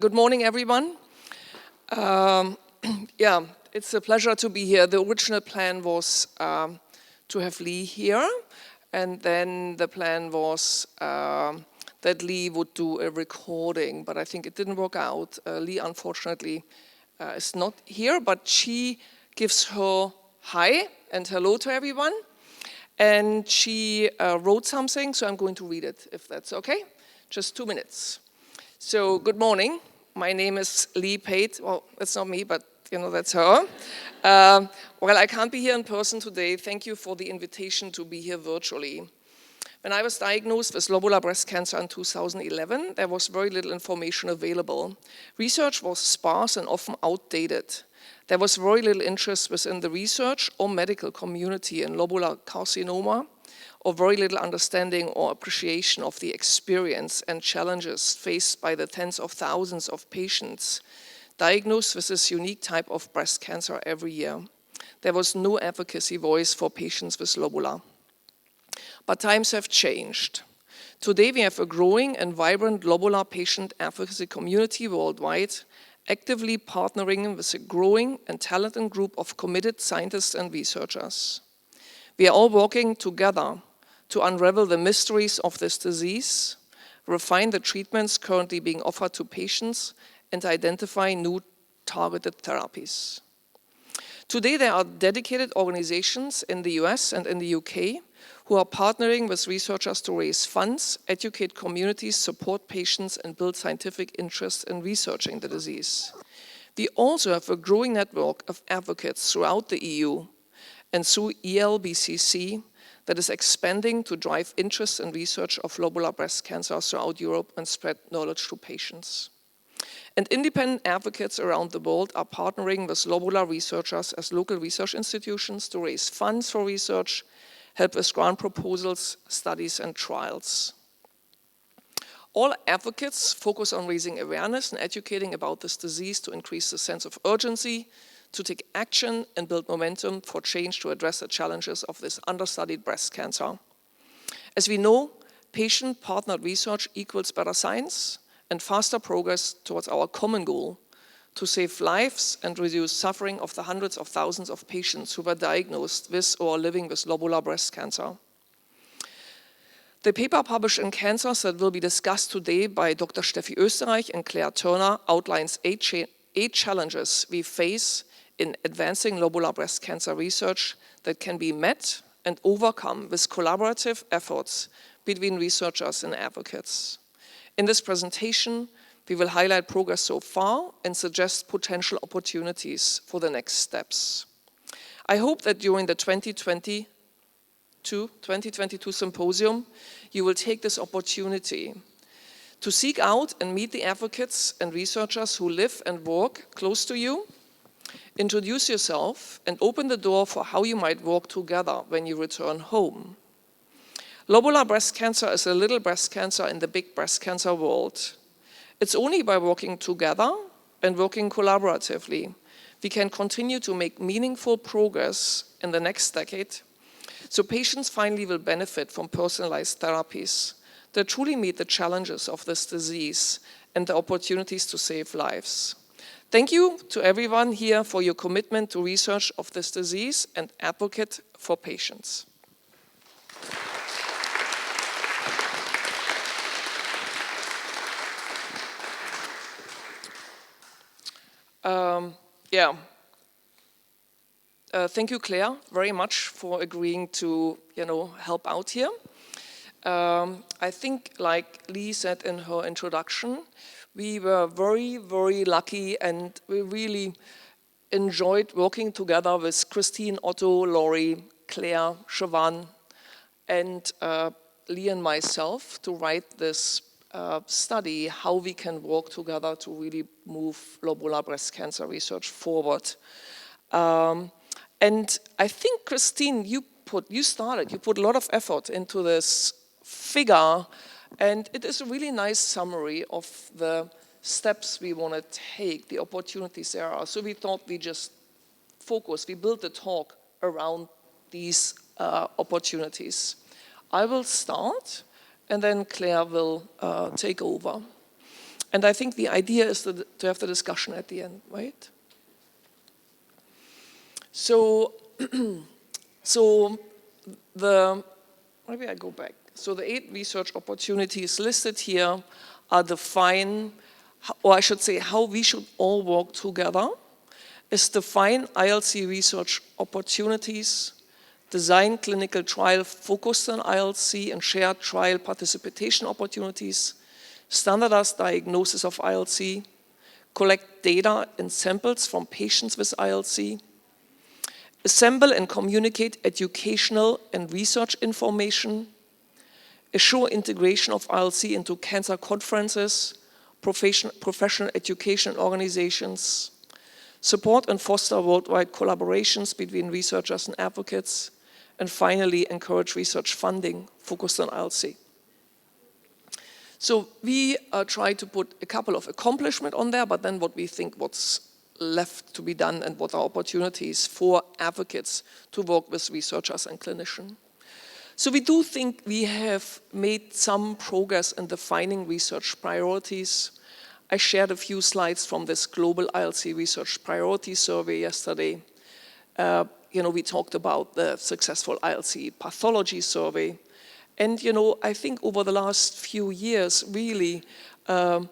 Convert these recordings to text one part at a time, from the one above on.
Good morning, everyone. Yeah, it's a pleasure to be here. The original plan was to have Leigh here, and then the plan was that Leigh would do a recording, but I think it didn't work out. Leigh, unfortunately, is not here, but she gives her hi and hello to everyone, and she wrote something, so I'm going to read it, if that's okay. Just 2 minutes. So, good morning. My name is Leigh Pate. Well, that's not me, but you know, that's her. Well, I can't be here in person today. Thank you for the invitation to be here virtually. When I was diagnosed with lobular breast cancer in 2011, there was very little information available. Research was sparse and often outdated. There was very little interest within the research or medical community in lobular carcinoma, or very little understanding or appreciation of the experience and challenges faced by the tens of thousands of patients diagnosed with this unique type of breast cancer every year. There was no advocacy voice for patients with lobular. But times have changed. Today we have a growing and vibrant lobular patient advocacy community worldwide, actively partnering with a growing and talented group of committed scientists and researchers. We are all working together to unravel the mysteries of this disease, refine the treatments currently being offered to patients, and identify new targeted therapies. Today there are dedicated organizations in the US and in the UK who are partnering with researchers to raise funds, educate communities, support patients, and build scientific interest in researching the disease. We also have a growing network of advocates throughout the EU and through ELBCC that is expanding to drive interest in research of lobular breast cancer throughout Europe and spread knowledge to patients. And independent advocates around the world are partnering with lobular researchers as local research institutions to raise funds for research, help with grant proposals, studies, and trials. All advocates focus on raising awareness and educating about this disease to increase the sense of urgency, to take action and build momentum for change to address the challenges of this understudied breast cancer. As we know, patient-partnered research equals better science and faster progress towards our common goal to save lives and reduce suffering of the hundreds of thousands of patients who were diagnosed with or living with lobular breast cancer. The paper published in Cancers that will be discussed today by Dr. Steffi Oesterreich and Claire Turner outlines eight challenges we face in advancing lobular breast cancer research that can be met and overcome with collaborative efforts between researchers and advocates. In this presentation, we will highlight progress so far and suggest potential opportunities for the next steps. I hope that during the 2022 Symposium, you will take this opportunity to seek out and meet the advocates and researchers who live and work close to you. Introduce yourself and open the door for how you might work together when you return home. Lobular breast cancer is a little breast cancer in the big breast cancer world. It's only by working together and working collaboratively we can continue to make meaningful progress in the next decade, so patients finally will benefit from personalized therapies that truly meet the challenges of this disease and the opportunities to save lives. Thank you to everyone here for your commitment to research of this disease and advocate for patients. Thank you, Claire, very much for agreeing to, help out here. I think, like Leigh said in her introduction, we were very, very lucky and we really enjoyed working together with Christine, Otto, Laurie, Claire, Siobhan, and Leigh and myself to write this study, how we can work together to really move lobular breast cancer research forward. And I think, Christine, you put a lot of effort into this figure, and it is a really nice summary of the steps we want to take, the opportunities there are. So we thought we just we built the talk around these opportunities. I will start, and then Claire will take over. And I think the idea is to have the discussion at the end, right? So, maybe I go back. So the 8 research opportunities listed here are defined, or I should say how we should all work together, is define ILC research opportunities, design clinical trial focused on ILC and share trial participation opportunities, standardize diagnosis of ILC, collect data and samples from patients with ILC, assemble and communicate educational and research information, assure integration of ILC into cancer conferences, professional education organizations, support and foster worldwide collaborations between researchers and advocates, and finally encourage research funding focused on ILC. So we try to put a couple of accomplishments on there, but then what we think what's left to be done and what are opportunities for advocates to work with researchers and clinicians. So we do think we have made some progress in defining research priorities. I shared a few slides from this global ILC research priority survey yesterday. We talked about the successful ILC pathology survey. And, I think over the last few years, really, a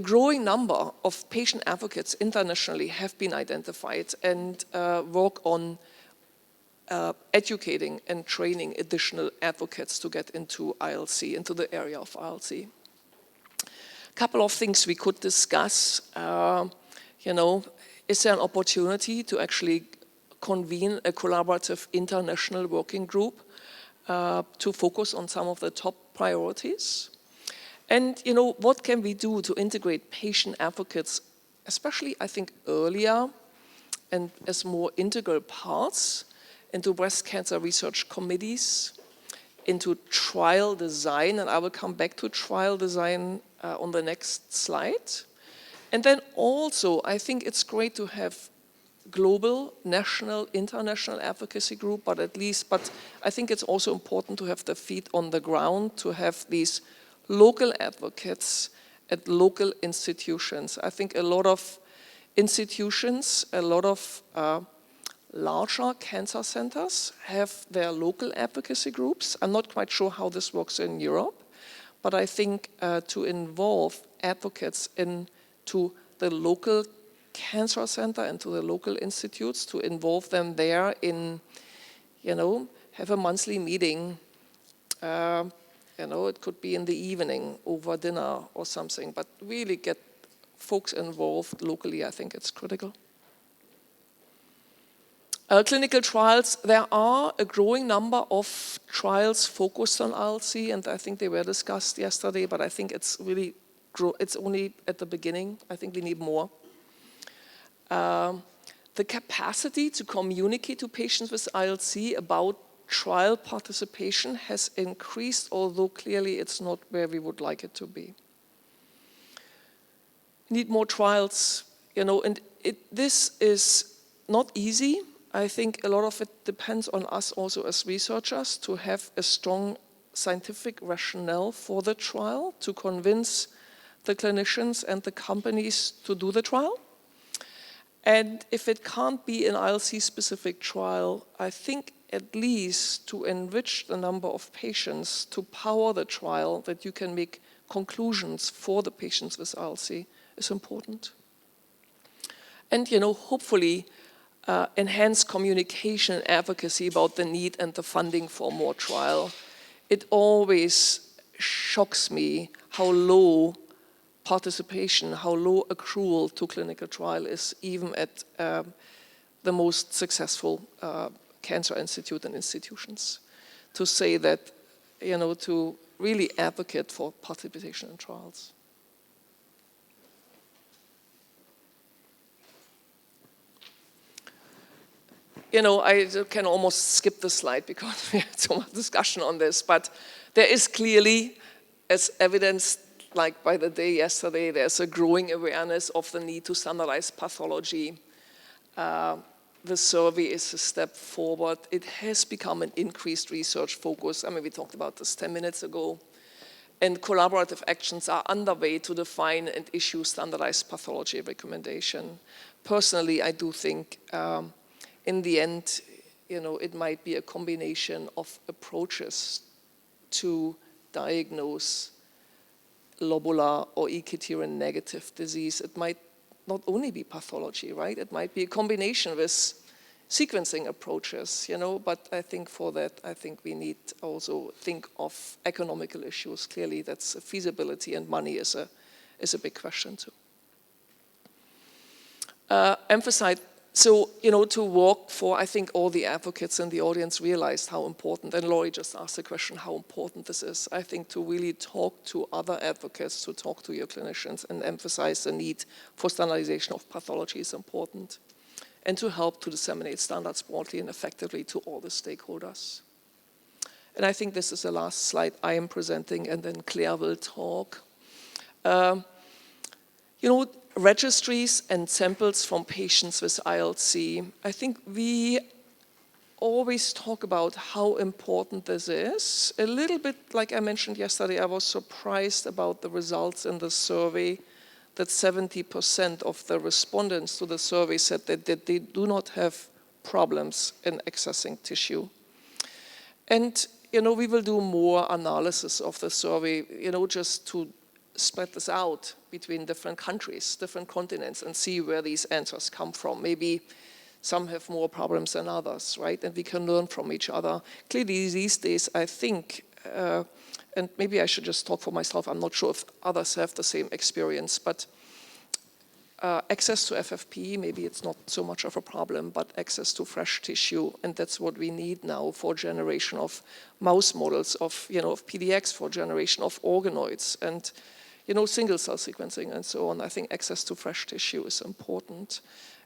growing number of patient advocates internationally have been identified and work on educating and training additional advocates to get into ILC, into the area of ILC. A couple of things we could discuss, is there an opportunity to actually convene a collaborative international working group to focus on some of the top priorities? And, what can we do to integrate patient advocates, especially, I think, earlier and as more integral parts into breast cancer research committees, into trial design, and I will come back to trial design on the next slide. And then also, I think it's great to have global, national, international advocacy group, but I think it's also important to have the feet on the ground, to have these local advocates at local institutions. I think a lot of institutions, a lot of larger cancer centers have their local advocacy groups. I'm not quite sure how this works in Europe, but I think to involve advocates into the local cancer center and to the local institutes, to involve them there in, have a monthly meeting. It could be in the evening over dinner or something, but really get folks involved locally, I think it's critical. Clinical trials, there are a growing number of trials focused on ILC, and I think they were discussed yesterday, but I think it's only at the beginning. I think we need more. The capacity to communicate to patients with ILC about trial participation has increased, although clearly it's not where we would like it to be. Need more trials, and this is not easy. I think a lot of it depends on us also as researchers to have a strong scientific rationale for the trial, to convince the clinicians and the companies to do the trial. And if it can't be an ILC-specific trial, I think at least to enrich the number of patients, to power the trial, that you can make conclusions for the patients with ILC is important. And, hopefully, enhance communication and advocacy about the need and the funding for more trial. It always shocks me how low participation, how low accrual to clinical trial is, even at the most successful cancer institute and institutions. To say that, to really advocate for participation in trials. I can almost skip the slide because we had so much discussion on this, but there is clearly, as evidenced like by the day yesterday, there's a growing awareness of the need to standardize pathology. The survey is a step forward. It has become an increased research focus. I mean, we talked about this 10 minutes ago. And collaborative actions are underway to define and issue standardized pathology recommendation. Personally, I do think in the end, it might be a combination of approaches to diagnose lobular or EKT negative disease. It might not only be pathology, right? It might be a combination with sequencing approaches, but I think for that, I think we need also think of economical issues. Clearly, that's feasibility, and money is a big question too. Emphasize, so, to work for, I think all the advocates in the audience realized how important, and Laurie just asked the question, how important this is. I think to really talk to other advocates, to talk to your clinicians and emphasize the need for standardization of pathology is important, and to help to disseminate standards broadly and effectively to all the stakeholders. And I think this is the last slide I am presenting, and then Claire will talk. Registries and samples from patients with ILC, I think we always talk about how important this is. A little bit, like I mentioned yesterday, I was surprised about the results in the survey that 70% of the respondents to the survey said that they do not have problems in accessing tissue. And, we will do more analysis of the survey, just to spread this out between different countries, different continents, and see where these answers come from. Maybe some have more problems than others, right? And we can learn from each other. Clearly, these days, I think, and maybe I should just talk for myself, I'm not sure if others have the same experience, but access to FFP, maybe it's not so much of a problem, but access to fresh tissue, and that's what we need now for generation of mouse models of PDX, for generation of organoids, and single cell sequencing and so on. I think access to fresh tissue is important.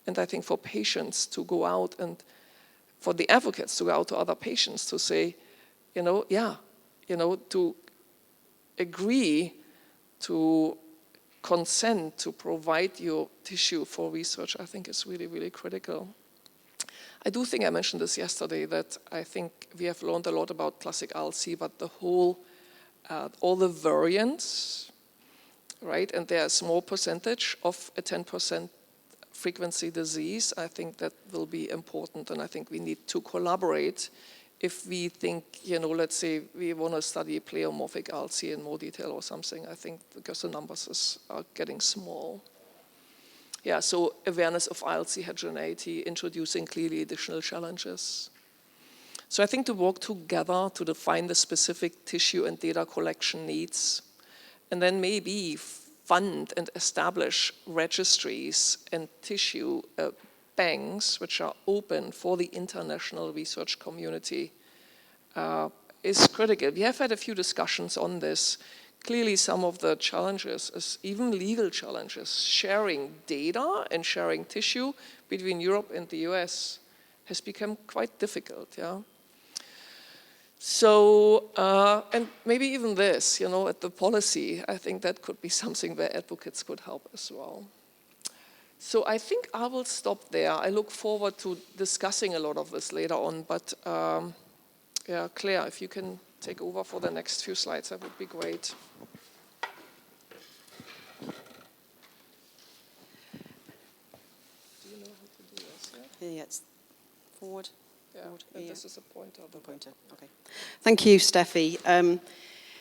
And I think for patients to go out and for the advocates to go out to other patients to say, to agree to consent to provide your tissue for research, I think is really, really critical. I do think I mentioned this yesterday, that I think we have learned a lot about classic ILC, but the whole, all the variants, right? And there are a small percentage of a 10% frequency disease. I think that will be important, and I think we need to collaborate if we think, let's say we want to study pleomorphic ILC in more detail or something. I think because the numbers are getting small. Yeah, so awareness of ILC heterogeneity, introducing clearly additional challenges. So I think to work together to define the specific tissue and data collection needs, and then maybe fund and establish registries and tissue banks which are open for the international research community is critical. We have had a few discussions on this. Clearly some of the challenges is even legal challenges. Sharing data and sharing tissue between Europe and the US has become quite difficult, yeah. So, and maybe even this, at the policy, I think that could be something where advocates could help as well. So I think I will stop there. I look forward to discussing a lot of this later on, but yeah, Claire, if you can take over for the next few slides, that would be great. Do you know how to do this? Yeah, it's forward. Yeah, and this is a pointer. The pointer, okay. Thank you, Steffi.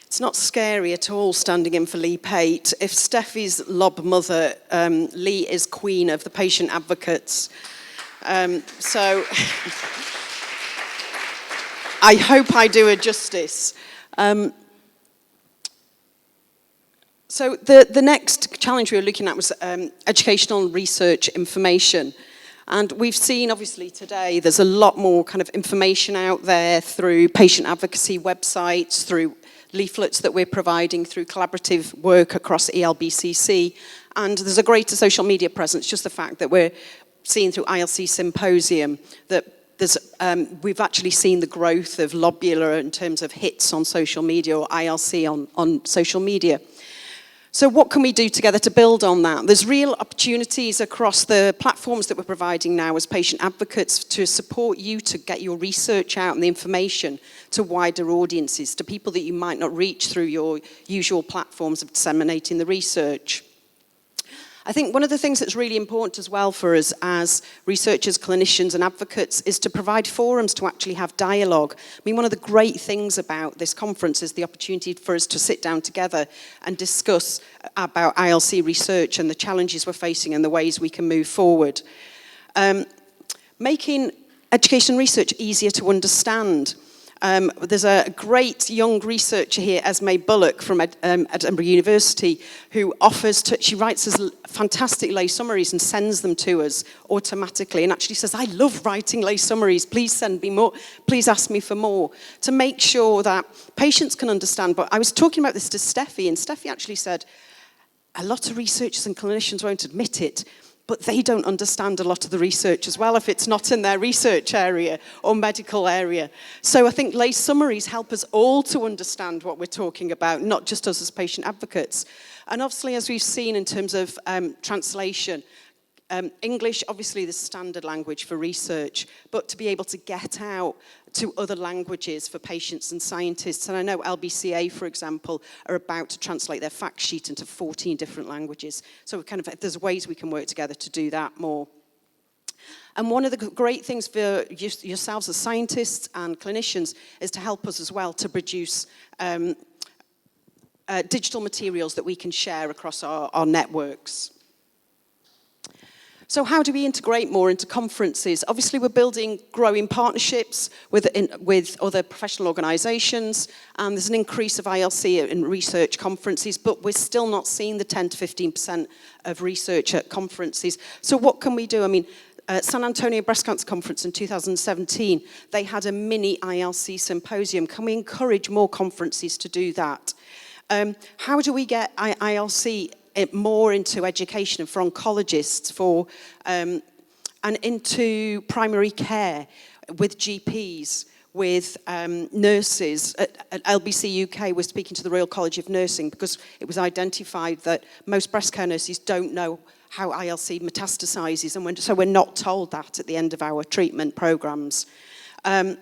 It's not scary at all standing in for Leigh Pate. If Steffi's lob mother, Leigh is queen of the patient advocates. So I hope I do her justice. So the next challenge we were looking at was educational and research information. And we've seen, obviously, today, there's a lot more kind of information out there through patient advocacy websites, through leaflets that we're providing, through collaborative work across ELBCC. And there's a greater social media presence, just the fact that we're seeing through ILC Symposium that there's, we've actually seen the growth of lobular in terms of hits on social media or ILC on social media. So what can we do together to build on that? There's real opportunities across the platforms that we're providing now as patient advocates to support you to get your research out and the information to wider audiences, to people that you might not reach through your usual platforms of disseminating the research. I think one of the things that's really important as well for us as researchers, clinicians and advocates is to provide forums to actually have dialogue. I mean, one of the great things about this conference is the opportunity for us to sit down together and discuss about ILC research and the challenges we're facing and the ways we can move forward. Making education research easier to understand. There's a great young researcher here, Esme Bullock from Edinburgh University, who she writes us fantastic lay summaries and sends them to us automatically, and actually says, I love writing lay summaries, please send me more, please ask me for more, to make sure that patients can understand. But I was talking about this to Steffi, and Steffi actually said, a lot of researchers and clinicians won't admit it, but they don't understand a lot of the research as well if it's not in their research area or medical area. So I think lay summaries help us all to understand what we're talking about, not just us as patient advocates. And obviously, as we've seen in terms of translation, English, obviously the standard language for research, but to be able to get out to other languages for patients and scientists. And I know LBCA, for example, are about to translate their fact sheet into 14 different languages. So there's ways we can work together to do that more. And one of the great things for yourselves as scientists and clinicians is to help us as well to produce digital materials that we can share across our networks. So how do we integrate more into conferences? Obviously, we're building growing partnerships with other professional organisations, and there's an increase of ILC in research conferences, but we're still not seeing the 10 to 15% of research at conferences. So what can we do? I mean, San Antonio Breast Cancer Conference in 2017, they had a mini ILC symposium. Can we encourage more conferences to do that? How do we get ILC more into education for oncologists and into primary care with GPs, with nurses? At LBC UK, we're speaking to the Royal College of Nursing because it was identified that most breast care nurses don't know how ILC metastasizes, and so we're not told that at the end of our treatment programs. LBC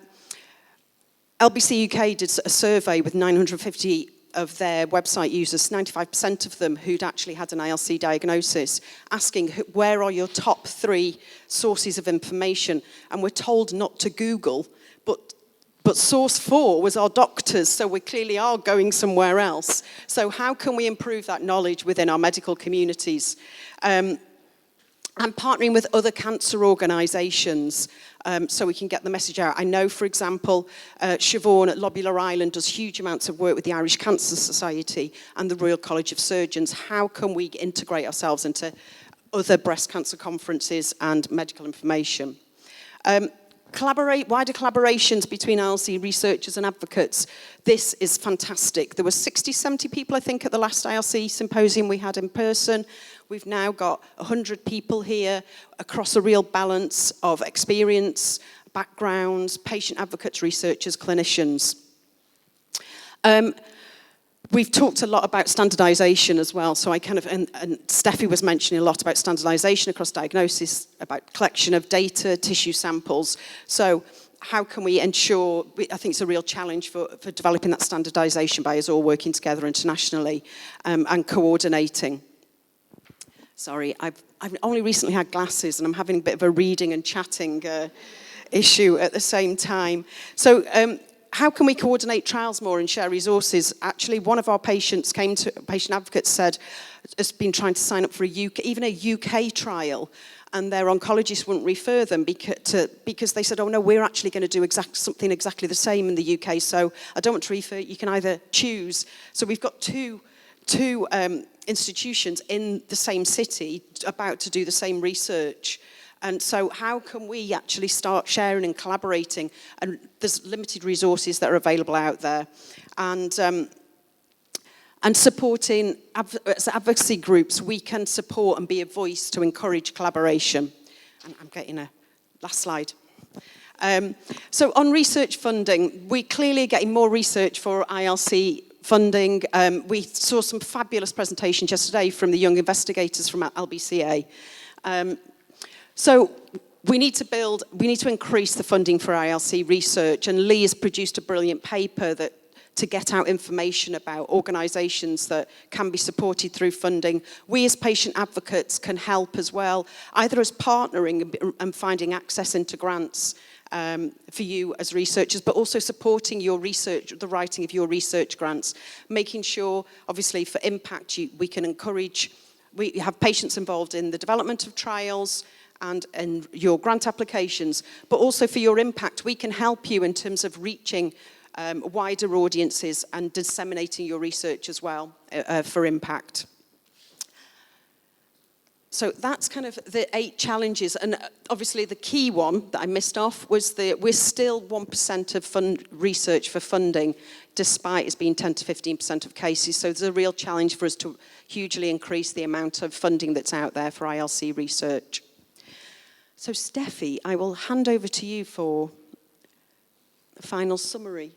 UK did a survey with 950 of their website users, 95% of them who'd actually had an ILC diagnosis, asking where are your top 3 sources of information, and we're told not to Google, but source 4 was our doctors, so we clearly are going somewhere else. So how can we improve that knowledge within our medical communities? And partnering with other cancer organisations so we can get the message out. I know, for example, Siobhan at Lobular Island does huge amounts of work with the Irish Cancer Society and the Royal College of Surgeons. How can we integrate ourselves into other breast cancer conferences and medical information? Wider collaborations between ILC researchers and advocates. This is fantastic. There were 60, 70 people, I think, at the last ILC symposium we had in person. We've now got 100 people here across a real balance of experience, backgrounds, patient advocates, researchers, clinicians. We've talked a lot about standardization as well, so and Steffi was mentioning a lot about standardization across diagnosis, about collection of data, tissue samples. So how can we ensure, I think it's a real challenge for developing that standardization by us all working together internationally and coordinating. Sorry, I've only recently had glasses and I'm having a bit of a reading and chatting issue at the same time. So how can we coordinate trials more and share resources? Actually, one of our patients came to, patient advocates said, has been trying to sign up for even a UK trial, and their oncologist wouldn't refer them because they said, oh no, we're actually going to do something exactly the same in the UK, so I don't want to refer, you can either choose. So we've got two institutions in the same city about to do the same research. And so how can we actually start sharing and collaborating? And there's limited resources that are available out there. And supporting advocacy groups, we can support and be a voice to encourage collaboration. And I'm getting a last slide. So on research funding, we're clearly getting more research for ILC funding. We saw some fabulous presentations yesterday from the young investigators from LBCA. So we need to increase the funding for ILC research, and Leigh has produced a brilliant paper to get out information about organisations that can be supported through funding. We as patient advocates can help as well, either as partnering and finding access into grants for you as researchers, but also supporting your research, the writing of your research grants, making sure, obviously, for impact, we can encourage, we have patients involved in the development of trials and your grant applications, but also for your impact, we can help you in terms of reaching wider audiences and disseminating your research as well for impact. So that's kind of the 8 challenges, and obviously the key one that I missed off was we're still 1% of research for funding, despite it being 10 to 15% of cases. So there's a real challenge for us to hugely increase the amount of funding that's out there for ILC research. So Steffi, I will hand over to you for the final summary.